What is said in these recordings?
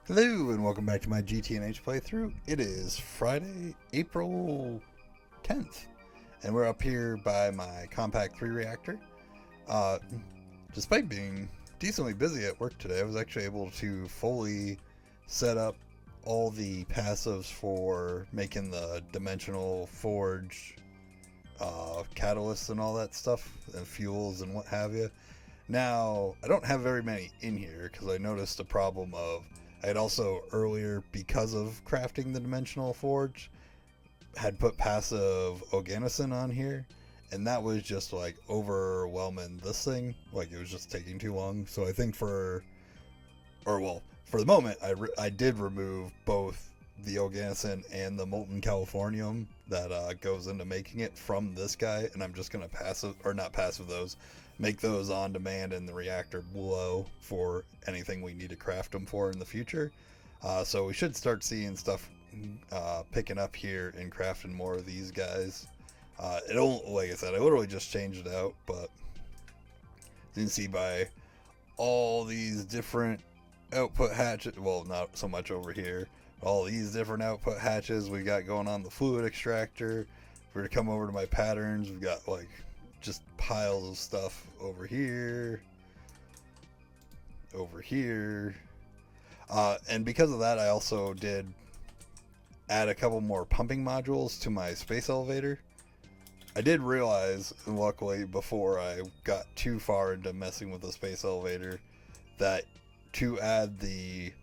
Hello and welcome back to my GTNH playthrough. It is Friday, April 10th, and we're up here by my Compact 3 reactor. Uh, Despite being decently busy at work today, I was actually able to fully set up all the passives for making the dimensional forge catalysts and all that stuff, and fuels and what have you. Now, I don't have very many in here because I noticed a problem of I had also earlier, because of crafting the dimensional forge, had put passive Oganison on here, and that was just like overwhelming this thing. Like it was just taking too long. So I think for the moment, I did remove both the Oganison and the molten californium that goes into making it from this guy, and I'm just gonna make those on demand in the reactor below for anything we need to craft them for in the future. So we should start seeing stuff picking up here and crafting more of these guys. Like I said, I literally just changed it out, but you can see by all these different output hatches, well, not so much over here, all these different output hatches we got going on the fluid extractor. If we were to come over to my patterns, we've got like just piles of stuff over here, and because of that I also did add a couple more pumping modules to my space elevator. I did realize, luckily before I got too far into messing with the space elevator, that to add the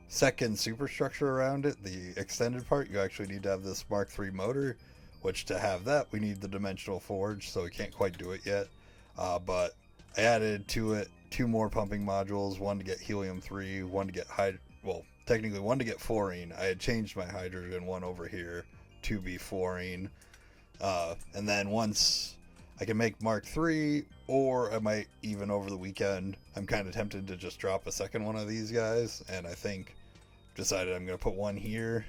second superstructure around it, the extended part, you actually need to have this Mark III motor, which to have that we need the dimensional forge, so we can't quite do it yet. But I added to it two more pumping modules, one to get helium-3, one to get technically one to get fluorine. I had changed my hydrogen one over here to be fluorine. And then once I can make Mark III, or I might even over the weekend, I'm kind of tempted to just drop a second one of these guys, and I think decided I'm going to put one here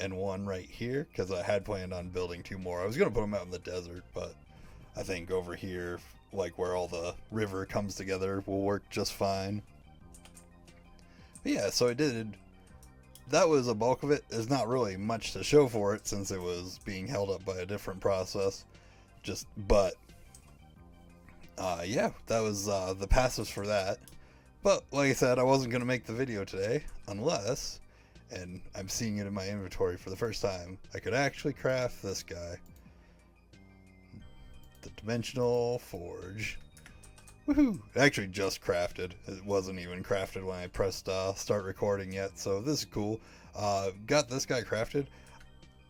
and one right here, because I had planned on building two more. I was going to put them out in the desert, but I think over here, like where all the river comes together, will work just fine. But yeah, so I did. That was a bulk of it. There's not really much to show for it since it was being held up by a different process. Yeah, that was the passives for that. But like I said, I wasn't going to make the video today unless, and I'm seeing it in my inventory for the first time, I could actually craft this guy. The Dimensional Forge. Woohoo! It actually just crafted. It wasn't even crafted when I pressed start recording yet, so this is cool. Got this guy crafted.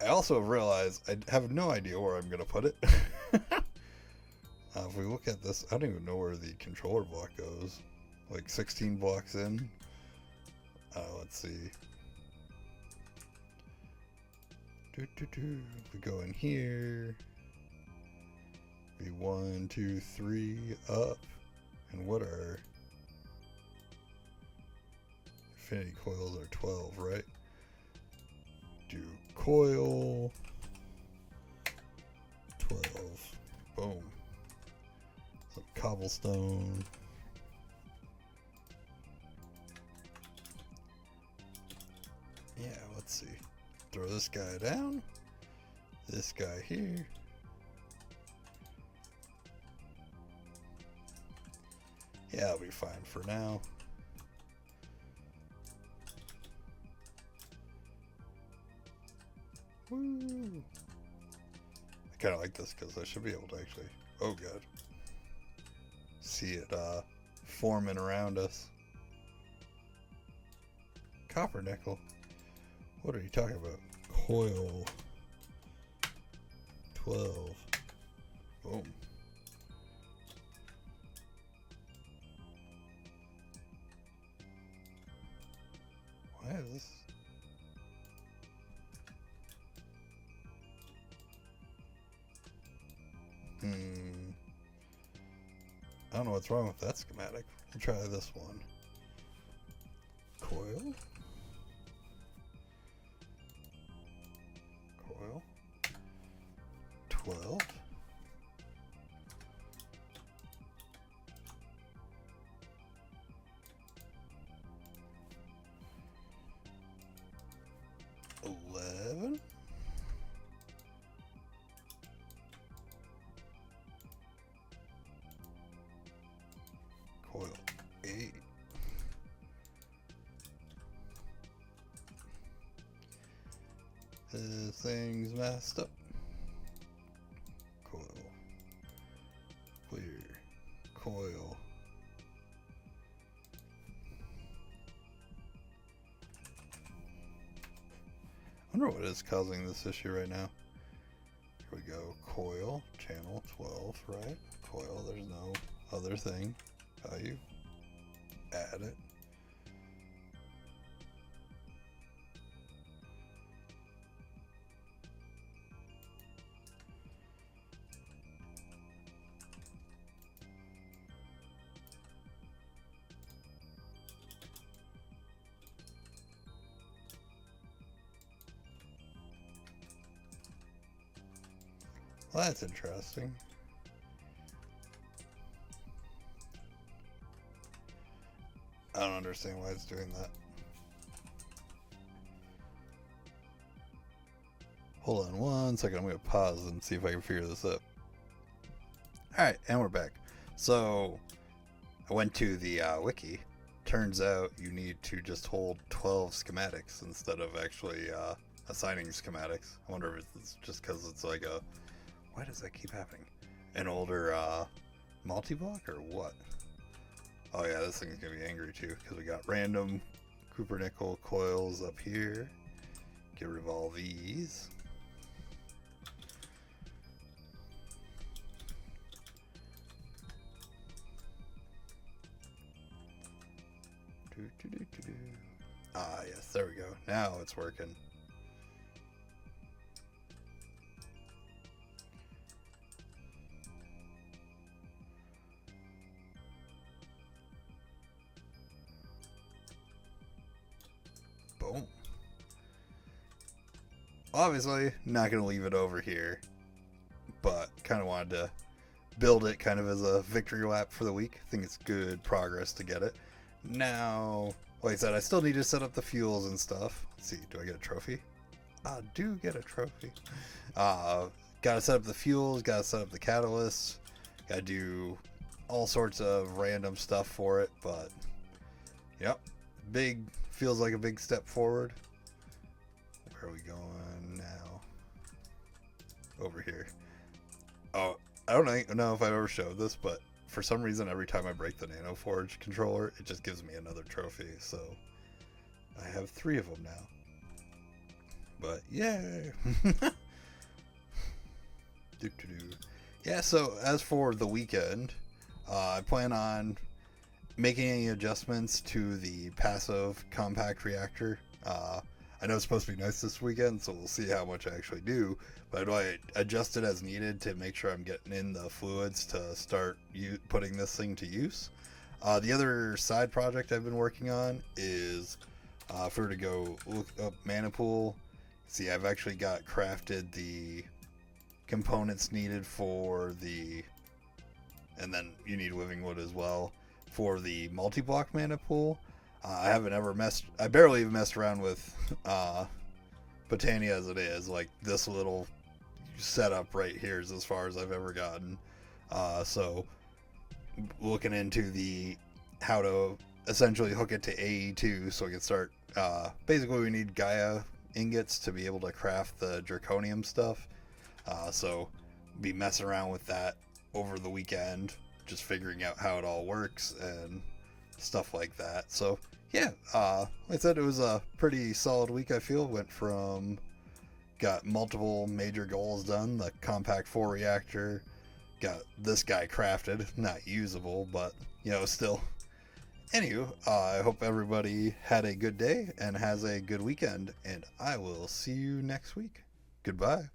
I also realized I have no idea where I'm going to put it. If we look at this, I don't even know where the controller block goes. Like 16 blocks in. Let's see. We go in here. Be 1, 2, 3 up. And what are infinity coils are 12, right? Do coil 12. Boom. Some cobblestone. Yeah, let's see. Throw this guy down. This guy here. Yeah, I'll be fine for now. Woo! I kind of like this because I should be able to actually, oh god, see it forming around us. Copper nickel? What are you talking about? Coil 12. Boom. Why is this? I don't know what's wrong with that schematic. We'll try this one. Coil. Coil. 12. This thing's messed up. Coil. Clear. Coil. I wonder what is causing this issue right now. Here we go. Coil. Channel 12, right? Coil. There's no other thing. Value. Add it. Well, that's interesting. I don't understand why it's doing that. Hold on one second. I'm going to pause and see if I can figure this out. Alright, and we're back. So, I went to the wiki. Turns out you need to just hold 12 schematics instead of actually assigning schematics. I wonder if it's just because it's like a... Why does that keep happening? An older multi-block or what? Oh yeah, this thing's gonna be angry too because we got random Cooper-Nickel coils up here. Get rid of all these. Ah yes, there we go. Now it's working. Boom. Obviously, not going to leave it over here, but kind of wanted to build it kind of as a victory lap for the week. I think it's good progress to get it. Now, like I said, I still need to set up the fuels and stuff. Let's see, do I get a trophy? I do get a trophy. Gotta set up the fuels, gotta set up the catalysts, gotta do all sorts of random stuff for it, but yep, feels like a big step forward. Where are we going now? Over here. Oh, I don't know if I've ever showed this, but for some reason every time I break the Nano Forge controller, it just gives me another trophy, so I have 3 of them now. But yay! Yeah, so as for the weekend, I plan on making any adjustments to the passive compact reactor. I know it's supposed to be nice this weekend, so we'll see how much I actually do, but I adjust it as needed to make sure I'm getting in the fluids to start putting this thing to use. The other side project I've been working on is if we were to go look up Manipool. See, I've actually got crafted the components needed for the, and then you need living wood as well for the multi-block Manipool. I barely even messed around with Botania as it is. Like, this little setup right here is as far as I've ever gotten. So looking into how to essentially hook it to AE2 so we can start, basically we need Gaia ingots to be able to craft the Draconium stuff. So be messing around with that over the weekend, just figuring out how it all works and stuff like that. So yeah, like I said, it was a pretty solid week. I feel got multiple major goals done. The compact 4 reactor, got this guy crafted, not usable, but still. Anywho, I hope everybody had a good day and has a good weekend, and I will see you next week. Goodbye.